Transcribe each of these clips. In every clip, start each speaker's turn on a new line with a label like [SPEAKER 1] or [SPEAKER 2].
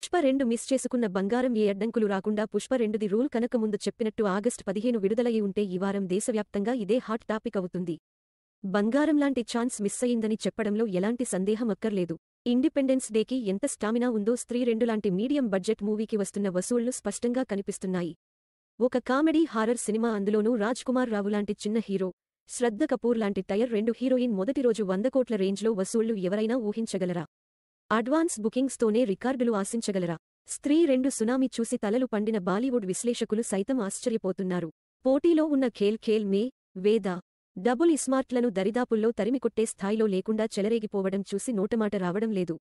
[SPEAKER 1] Pushpa 2 miss చేసుకున్న బంగారం ఏ అడ్డంకులు రాకుండా పుష్ప 2ది రూల్ కనుక ముందు చెప్పినట్టు ఆగస్టు 15 విడుదలయ్యి ఉంటే ఈ వారం దేశవ్యాప్తంగా ఇదే హాట్ టాపిక్ అవుతుంది. బంగారంలాంటి ఛాన్స్ మిస్సయిందని చెప్పడంలో ఎలాంటి సందేహం అక్కర్లేదు. ఇండిపెండెన్స్ డేకి ఎంత స్టామినా ఉందో స్త్రీ 2 లాంటి మీడియం బడ్జెట్ మూవీకి వస్తున్న వసూళ్లు స్పష్టంగా కనిపిస్తున్నాయి. ఒక కామెడీ హారర్ సినిమా, అందులోనూ రాజ్ కుమార్ రావు లాంటి చిన్న హీరో, శ్రద్ధ కపూర్ లాంటి టైర్ 2 హీరోయిన్ మొదటి రోజు 100 కోట్ల రేంజ్లో వసూళ్లు ఎవరైనా ఊహించగలరా? అడ్వాన్స్ బుకింగ్స్తోనే రికార్డులు ఆశించగలరా? స్త్రీ 2 సునామీ చూసి తలలు పండిన బాలీవుడ్ విశ్లేషకులు సైతం ఆశ్చర్యపోతున్నారు. పోటీలో ఉన్న ఖేల్ ఖేల్ మే, వేద, డబుల్ ఇస్మార్ట్లను దరిదాపుల్లో తరిమికొట్టే స్థాయిలో లేకుండా చెలరేగిపోవడం చూసి నోటమాట రావడం లేదు.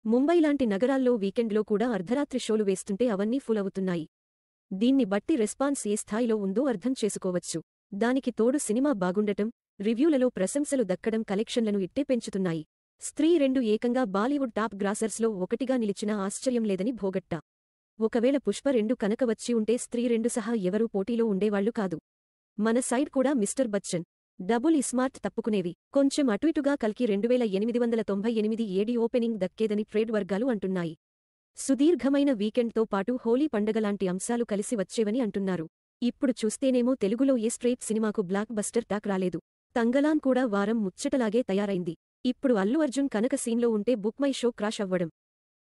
[SPEAKER 1] ముంబై లాంటి నగరాల్లో వీకెండ్లో కూడా అర్ధరాత్రి షోలు వేస్తుంటే అవన్నీ ఫుల్ అవుతున్నాయి. దీన్ని బట్టి రెస్పాన్స్ ఏ స్థాయిలో ఉందో అర్థం చేసుకోవచ్చు. దానికి తోడు సినిమా బాగుండటం, రివ్యూలలో ప్రశంసలు దక్కడం కలెక్షన్లను ఇట్టే పెంచుతున్నాయి. స్త్రీ 2 ఏకంగా బాలీవుడ్ టాప్ గ్రాసర్స్లో ఒకటిగా నిలిచినా ఆశ్చర్యం లేదని భోగట్టా. ఒకవేళ పుష్ప 2 కనుక వచ్చి ఉంటే స్త్రీ 2 సహా ఎవరూ పోటీలో ఉండేవాళ్లు కాదు. మన సైడ్ కూడా మిస్టర్ బచ్చన్, డబుల్ ఇస్మార్ట్ తప్పుకునేవి. కొంచెం అటుఇటుగా కల్కి 2898 ఏడి ఓపెనింగ్ దక్కేదని ట్రేడ్ వర్గాలు అంటున్నాయి. సుదీర్ఘమైన వీకెండ్తో పాటు హోలీ పండగలాంటి అంశాలు కలిసి వచ్చేవని అంటున్నారు. ఇప్పుడు చూస్తేనేమో తెలుగులో ఏ స్ట్రైట్ సినిమాకు బ్లాక్ బస్టర్ టాక్ రాలేదు. తంగలాన్ కూడా వారం ముచ్చటలాగే తయారైంది. ఇప్పుడు అల్లు అర్జున్ కనుక సీన్లో ఉంటే బుక్ మై షో క్రాష్ అవ్వడం,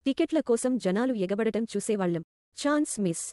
[SPEAKER 1] టికెట్ల కోసం జనాలు ఎగబడటం చూసేవాళ్లం. Chance miss.